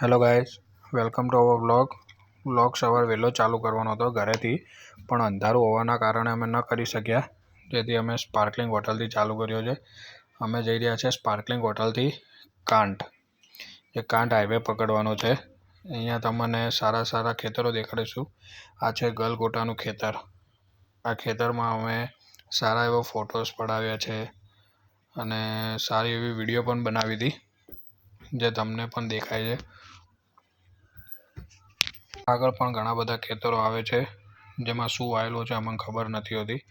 Hello guys, welcome to our vlog સવાર વહેલો ચાલુ કરવાનો હતો ઘરેથી, પણ અંધારું હોવાના કારણે અમે ન કરી શક્યા. જેથી અમે સ્પાર્કલિંગ હોટલથી ચાલુ કર્યો છે. અમે જઈ રહ્યા છીએ સ્પાર્કલિંગ હોટલથી કાંઠ. એ કાંઠ હાઈવે પકડવાનો છે. અહીંયા તમને સારા સારા ખેતરો દેખાડીશું. આ છે ગલગોટાનું ખેતર. આ ખેતરમાં અમે સારા એવા ફોટોસ પડાવ્યા છે અને સારી એવી વિડીયો પણ બનાવી હતી, જે તમને પણ દેખાય છે. આગળ પણ ઘણા બધા ખેતરો આવે છે, જેમાં શું વાયેલું છે અમને ખબર નથી હોતી.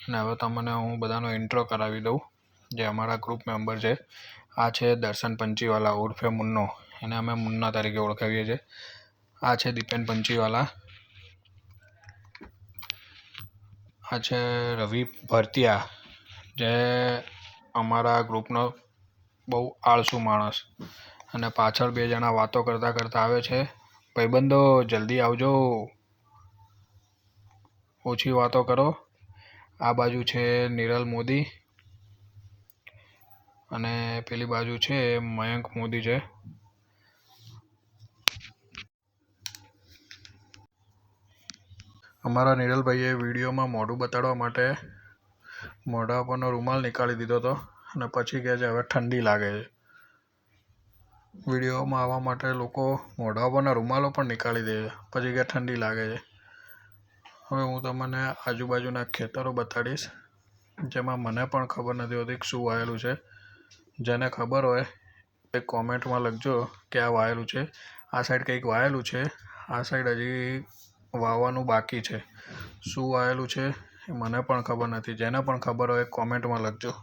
અને હવે તમને હું બધાનો ઇન્ટ્રો કરાવી દઉં, જે અમારા ગ્રુપ મેમ્બર છે. આ છે દર્શન પંચીવાલા ઉર્ફે મુન્નો, એને અમે મુન્ના તરીકે ઓળખાવીએ છીએ. આ છે દીપેન પંચીવાલા. આ છે રવિ ભરતિયા, જે અમારા ગ્રુપનો બહુ આળસુ માણસ. અને પાછળ બે જણા વાતો કરતા કરતા આવે છે. ભાઈબંધો જલ્દી આવજો, ઓછી વાતો કરો. આ બાજુ છે નિરલ મોદી અને પેલી બાજુ છે મયંક મોદી છે. અમારા નિરલભાઈએ વિડીયોમાં મોઢું બતાડવા માટે મોઢા પરનો રૂમાલ નીકાળી દીધો હતો અને પછી કહે છે હવે ઠંડી લાગે છે. વિડીયોમાં આવવા માટે લોકો મોઢા પરના રૂમાલો પણ નીકાળી દે છે, પછી કે ઠંડી લાગે છે. હવે હું તમને આજુબાજુના ખેતરો બતાડીશ, જેમાં મને પણ ખબર નથી હોતી શું વાયેલું છે. જેને ખબર હોય એ કોમેન્ટમાં લખજો કે આ વાયેલું છે. આ સાઈડ કંઈક વાયેલું છે, આ સાઈડ હજી વાવવાનું બાકી છે. શું વાયેલું છે એ મને પણ ખબર નથી. જેને પણ ખબર હોય કોમેન્ટમાં લખજો.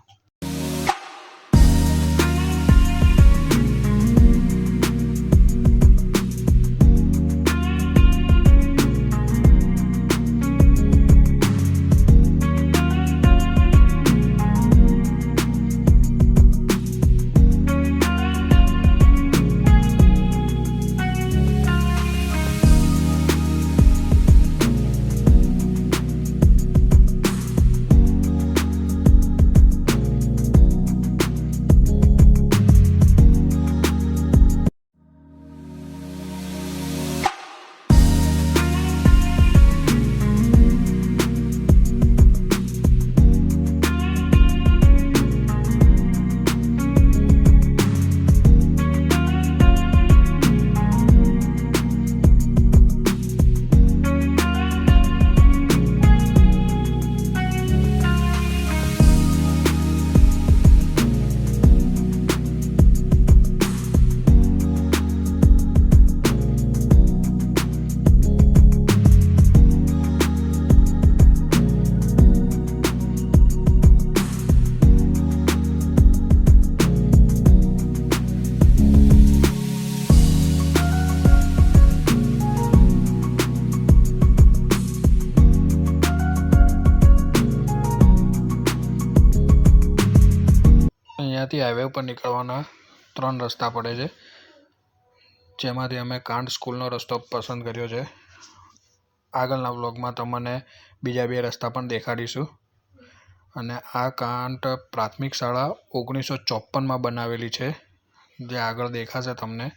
અહીંયાથી હાઈવે ઉપર નીકળવાના 3 રસ્તા પડે છે, જેમાંથી અમે કાંઠ સ્કૂલનો રસ્તો પસંદ કર્યો છે. આગળના વ્લોગમાં તમને બીજા 2 રસ્તા પણ દેખાડીશું. અને આ કાંઠ પ્રાથમિક શાળા 1954માં બનાવેલી છે, જે આગળ દેખાશે તમને.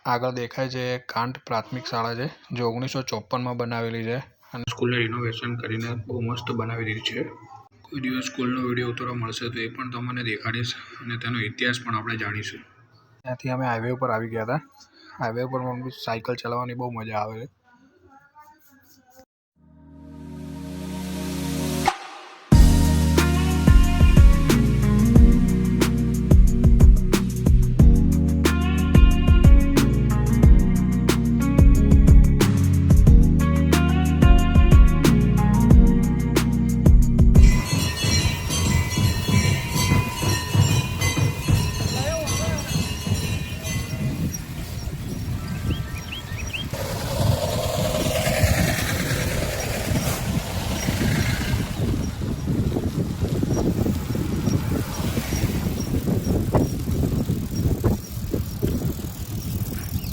આગળ દેખાય છે કાંઠ પ્રાથમિક શાળા છે, જે 1954માં બનાવેલી છે. અને સ્કૂલને રિનોવેશન કરીને બહુ મસ્ત બનાવી દીધી છે. કોઈ દિવસ સ્કૂલનો વિડીયો ઉતારવા મળશે તો એ પણ તમને દેખાડીશ અને તેનો ઇતિહાસ પણ આપણે જાણીશું. ત્યાંથી અમે હાઈવે ઉપર આવી ગયા હતા. હાઈવે ઉપર પણ સાયકલ ચલાવવાની બહુ મજા આવે છે.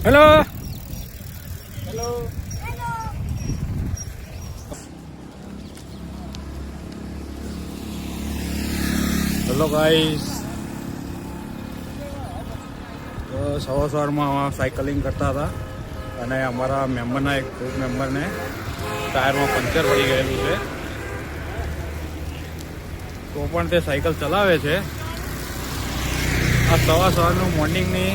હેલો હેલો હેલો ગાઈસ, તો સવારમાં સાયકલિંગ કરતા હતા અને અમારા મેમ્બરના એક ગ્રુપ મેમ્બરને ટાયરમાં પંચર પડી ગયેલું છે, તો પણ તે સાયકલ ચલાવે છે. આ સવારનું મોર્નિંગની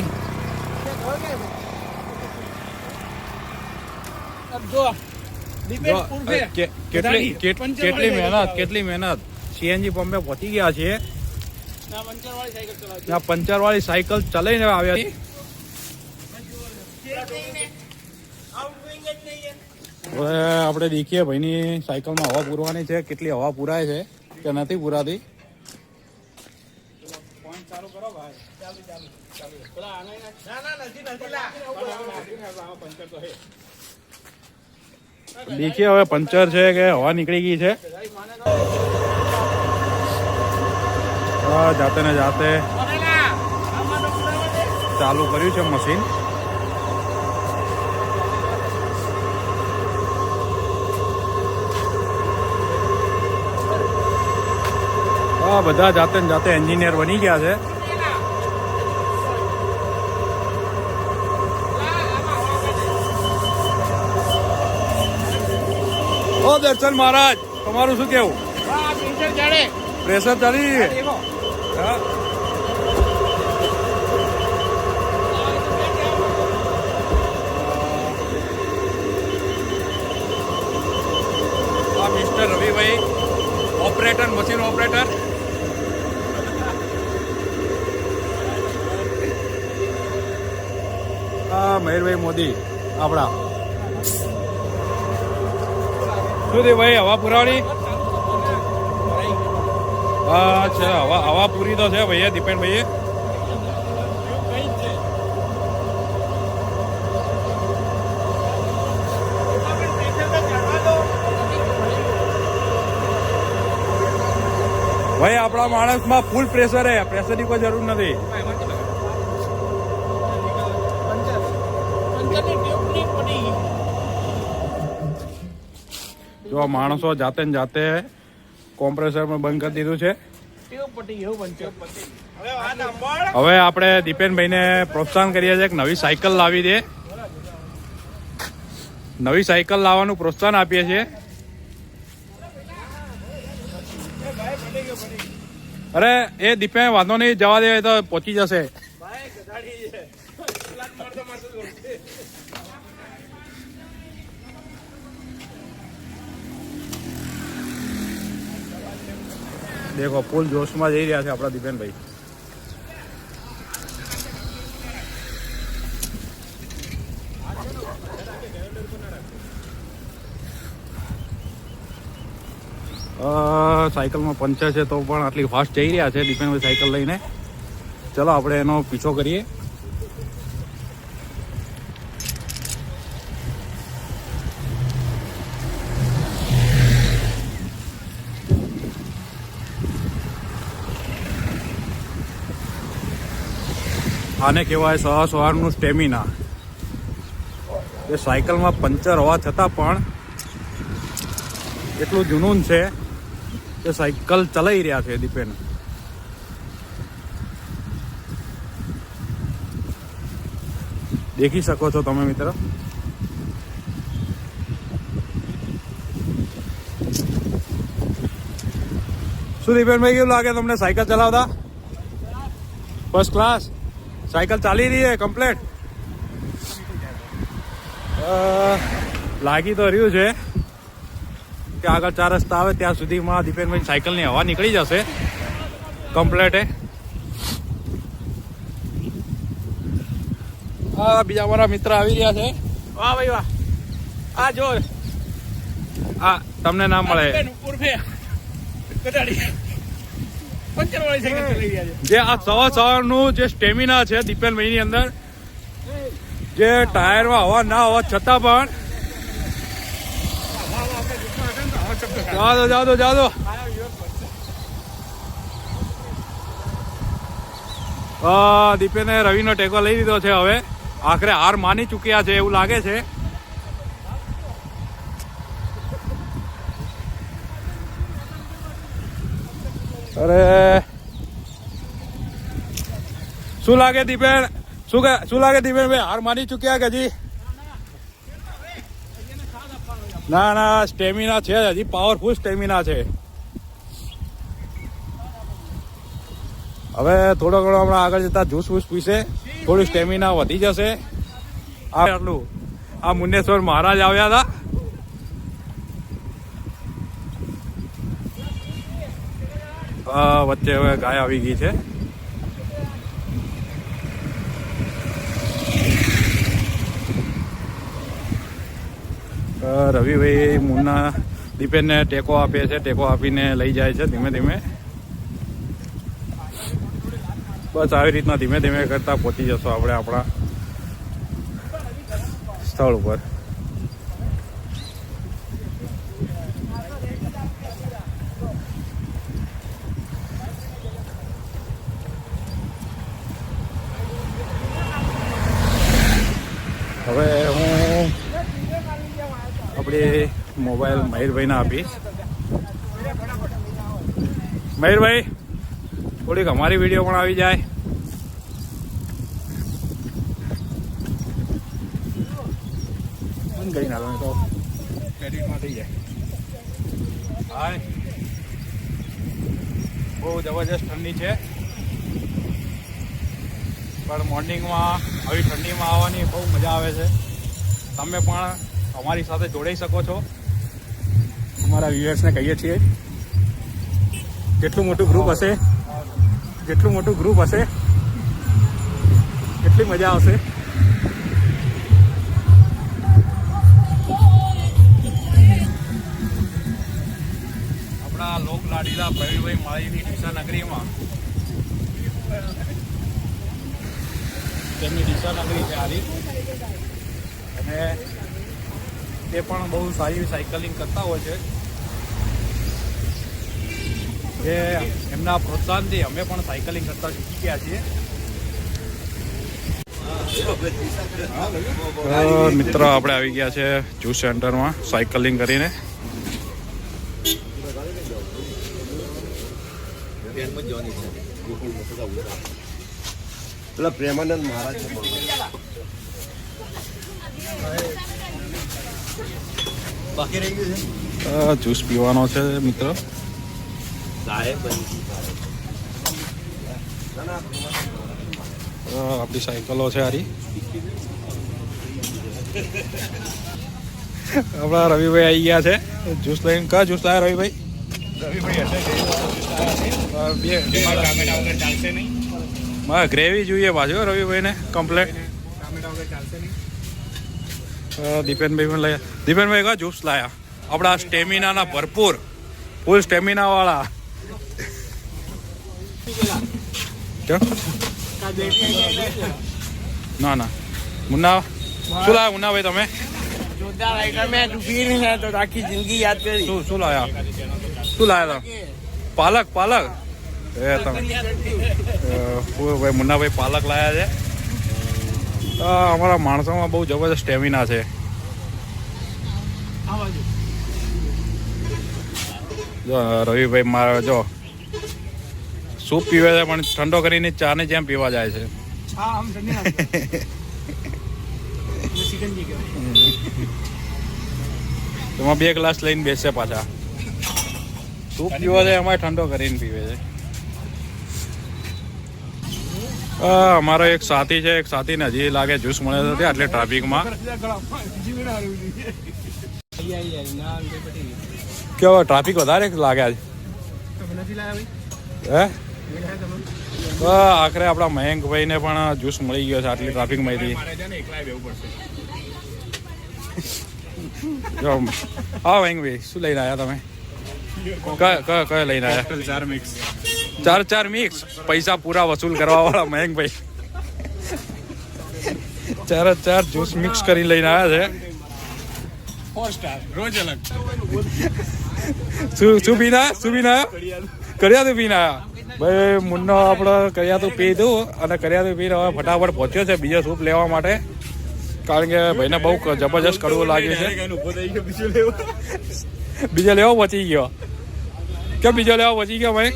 કેટલી મહેનત. સીએનજી પંપે પહોંચી ગયા છીએ. પંચર વાળી સાયકલ ચલાવીને આવ્યા. હવે આપણે દેખીએ ભાઈની સાયકલમાં હવા પૂરવાની છે, કેટલી હવા પૂરાય છે કે નથી પૂરાતી. દેખીએ હવે પંચર છે કે હવા નીકળી ગઈ છે. જાતે ને જાતે ચાલુ કર્યું છે મશીન. બધા જાતે ને જાતે એન્જિનિયર બની ગયા છે. ઓ દર્શન મહારાજ, તમારું શું કેવું? પ્રેશર ચાલી મિસ્ટર રવિભાઈ ઓપરેટર, મશીન ઓપરેટર. મહેરભાઈ મોદી આપણા શું થયું ભાઈ? હવા પુરાવાની? અચ્છા, હવા પૂરી તો છે ભાઈ દીપેનભાઈ. ભાઈ આપણા માણસમાં ફૂલ પ્રેશર હે, પ્રેશરની કોઈ જરૂર નથી. જો માણસો જાતે ને જાતે કોમ્પ્રેસરમાં બંધ કરી દીધું છે. હવે આપણે દીપેનભાઈને પ્રોત્સાહન કરીએ છીએ કે નવી સાયકલ લાવી દે. નવી સાયકલ લાવવાનું પ્રોત્સાહન આપીએ છીએ. અરે એ દીપે વાંધો નહીં, જવા દે તો પહોંચી જશે. દેખો ફૂલ જોશમાં જઈ રહ્યા છે આપણા દીપેનભાઈ. સાયકલમાં પંચર છે તો પણ આટલી ફાસ્ટ જઈ રહ્યા છે દીપેનભાઈ સાયકલ લઈને. ચલો આપણે એનો પીછો કરીએ. આને કહેવાય સવારનું સ્ટેમિના. એ સાયકલમાં પંચર હોવા છતાં પણ એટલું જુનૂન છે કે સાયકલ ચલાવી રહ્યા છે દીપેન. દેખી શકો છો તમે મિત્ર. શું દીપેનભાઈ કેવું લાગે તમને સાયકલ ચલાવતા? ફર્સ્ટ ક્લાસ સાયકલ ચાલી રહી છે કમ્પ્લેટ. લાગી તો રહ્યું છે કે આગળ 4 રસ્તા આવે ત્યાં સુધીમાં દીપેનભાઈ સાયકલની હવા નીકળી જશે કમ્પ્લેટ. હા, બીજા મારા મિત્ર આવી રહ્યા છે. વાહ ભાઈ વાહ. આ જો આ તમને ના મળે જે આ સવારનું જે સ્ટેમિના છે દીપેનભાઈ ની અંદર, જે ટાયરમાં હવા ના હોવા છતાં પણ જાઓ દો. દીપેને રવિનો ટેકો લઈ લીધો છે. હવે આખરે હાર માની ચૂક્યા છે એવું લાગે છે. અરે શું લાગે દીપેન, શું લાગે દિવેલભાઈ, હાર માની ચૂક્યા કે હજી? ના, સ્ટેમિના છે હજી, પાવરફુલ સ્ટેમિના છે. હવે થોડો ઘણો હમણાં આગળ જતા જ્યુસ વૂસ પીશે, થોડી સ્ટેમિના વધી જશે. આટલું આ મુન્નેશ્વર મહારાજ આવ્યા હતા. વચ્ચે હવે ગાય આવી ગઈ છે. રવિભાઈ મુન્ના દીપેનને ટેકો આપે છે, ટેકો આપીને લઈ જાય છે ધીમે ધીમે. બસ આવી રીતના ધીમે ધીમે કરતા પહોંચી જશો આપણે આપણા સ્થળ ઉપર. હવે હું આપણે મોબાઈલ મયુરભાઈને આપીશ. મયુરભાઈ, થોડીક અમારી વિડીયો પણ આવી જાય. બંધ કરી નાખો તો એડિટમાં થઈ જાય. હાય, બહુ જબરજસ્ત ઠંડી છે, પણ મોર્નિંગમાં આવી ઠંડીમાં આવવાની બહુ મજા આવે છે. તમે પણ અમારી સાથે જોડાઈ શકો છો. અમારા વ્યુઅર્સને કહીએ છીએ, જેટલું મોટું ગ્રુપ હશે એટલી મજા આવશે. આપણા લોક લાડીલા પ્રવીણભાઈ માળીની ડીસા નગરીમાં, તેમની ડીસા નગરી છે આરી, અને તે પણ બહુ સારી સાયકલિંગ કરતા હોય છે. જે એમના પ્રોત્સાહનથી અમે પણ સાયકલિંગ કરતા શીખી ગયા છીએ. મિત્રો, આપણે આવી ગયા છે જ્યુસ સેન્ટરમાં સાયકલિંગ કરીને. પેલા પ્રેમાનંદ મહારાજ બાકી રહી ગયું છે. જ્યુસ પીવાનો છે મિત્રો. આપણી સાયકલો છે હારી. આપણા રવિભાઈ આવી ગયા છે જ્યુસ લઈને. કા જ્યુસ લાયા રવિભાઈ? મારે ગ્રેવી જોઈએ પાછું રવિભાઈને કમ્પ્લેટ. દીપેનભાઈ પણ લાયા. દીપેનભાઈ કા જ્યુસ લાયા? આપણા સ્ટેમિનાના ભરપૂર, ફૂલ સ્ટેમિના વાળા. ના મુન્ના, શું લાયા મુન્નાભાઈ તમે? આખી જિંદગી યાદ કરી. શું લાયા તમે? પાલક એ તમે ભાઈ મુન્નાભાઈ પાલક લાયા છે. અમારા માણસોમાં બહુ જબરદસ્ત સ્ટેમિના છે. જો રવિભાઈ મારા જો સૂપ પીવે છે, પણ ઠંડો કરીને ચાની જેમ પીવા જાય છે. એમાં 2 ગ્લાસ લઈને બેસે પાછા. સૂપ પીવો છે એમાં ઠંડો કરીને પીવે છે. અમારો એક સાથી છે, એક સાથીને હજી લાગે જ્યુસ મળે છે આટલે ટ્રાફિકમાં. કેવો ટ્રાફિક વધારે લાગે આજ? હે, આખરે આપણા મયંકભાઈને પણ જ્યુસ મળી ગયો છે આટલી ટ્રાફિકમાંથી. હા મયંકભાઈ, શું લઈને આવ્યા તમે? કયો લઈને આવ્યા? 4 મિક્સ. પૈસા પૂરા વસૂલ કરવા વાળા મયંકભાઈ 4 જ્યુસ મિક્સ કરીને લઈને આવ્યા છે. 4 સ્ટાર રોજ અલગ. શું પીના કર્યા પીના ભાઈ મુન્નો આપણો કર્યા પી દઉં, અને કર્યા પીને હવે ફટાફટ પહોંચ્યો છે બીજો સૂપ લેવા માટે, કારણ કે ભાઈને બહુ જબરજસ્ત કડવું લાગ્યું છે. બીજો લેવો પહોંચી ગયો. કેમ બીજો લેવા પહોંચી ગયો ભાઈ?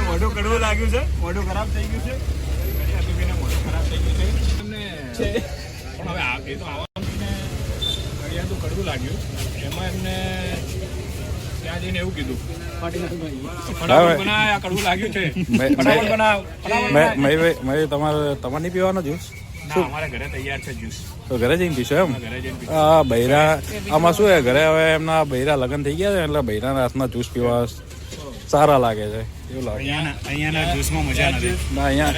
મોઢું કડવું લાગ્યું છે, મોઢું ખરાબ થઈ ગયું છે. પણ હવે એ તો આવવાને કડિયાતું કડવું લાગ્યું એમાં એમને ત્યાં જઈને એવું કીધું ફટાફટ બનાવ આ કડવું લાગ્યું છે ફટાફટ બનાવ તમારે નહીં પીવાનો જ્યુસ ના અમારા ઘરે તૈયાર છે જ્યુસ તો ઘરે જઈને પીશો એમ ઘરે જઈને આ બૈરા આમાં શું છે ઘરે હવે એમના બૈરા લગ્ન થઈ ગયા છે એટલે બૈરાના હાથના જ્યુસ પીવા સારા લાગે છે એવું લાગે અહીંયાના જ્યુસમાં મજા નથી ના અહીંયા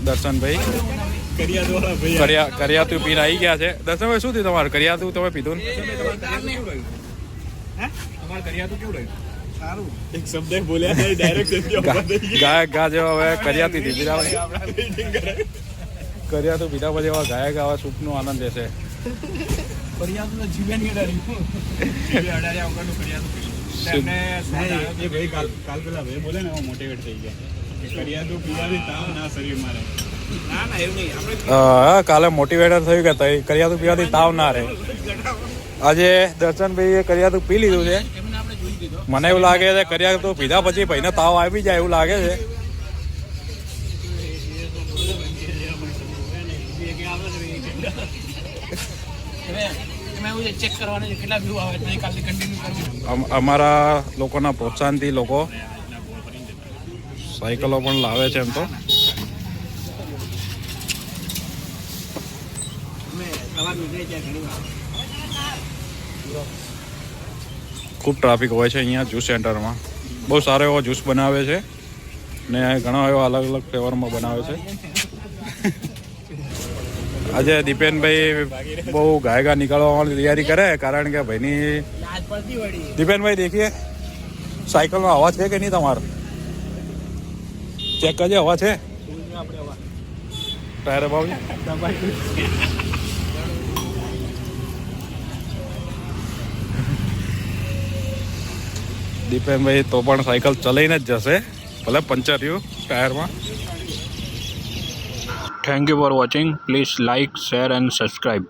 દર્શનભાઈ કરિયાતું પીને આવી ગયા છે. દર્શનભાઈ શું થયું તમારે કરિયાતું તમે પીધું ને તમારે કરિયાતું કેવું રહ્યું સારું એક શબ્દ બોલ્યા ડાયરેક્ટ ગાયક ગા જેવા હવે કરિયાતી હતી પીધા કરિયાતું પીધા પછી એવા ગાયક આવા સૂપનો આનંદ લેશે. કરિયાતું જીવે નહીં અડાડ્યા વગરનું કરિયાતું પીધું એ ભાઈ કાલ પેલા ભાઈ બોલે ને મોટિવેટ થઈ ગયા કરિયાતું પીવાથી તાવ ના શરીર મારે ના એવું નહીં આપણે કાલે મોટિવેટર થયું કે કરિયાતું પીવાથી તાવ ના રહે. આજે દર્શનભાઈએ કરિયાતું પી લીધું છે. મને એવું લાગે છે કરિયાતું પીધા પછી ભાઈને તાવ આવી જાય એવું લાગે છે. અમારા લોકોના પ્રોત્સાહનથી લોકો સાયકલો પણ લાવે છે એમ તો. ખૂબ ટ્રાફિક હોય છે અહીંયા જ્યુસ સેન્ટરમાં. બહુ સારો એવો જ્યુસ બનાવે છે ને ઘણા એવા અલગ અલગ ફ્લેવરમાં બનાવે છે. આજે દીપેનભાઈ બહુ ગાયગા નીકળવાની તૈયારી કરે કારણ કે ભાઈની દીપેનભાઈ દેખીએ સાયકલનો અવાજ છે કે નહીં તમારો ચેક કરજે અવાજ છે ટાયર ભાવજી દીપેનભાઈ તો પણ સાયકલ ચલાવીને જ જશે ભલે પંચર રહ્યું ટાયરમાં. Thank you for watching. Please like, share and subscribe.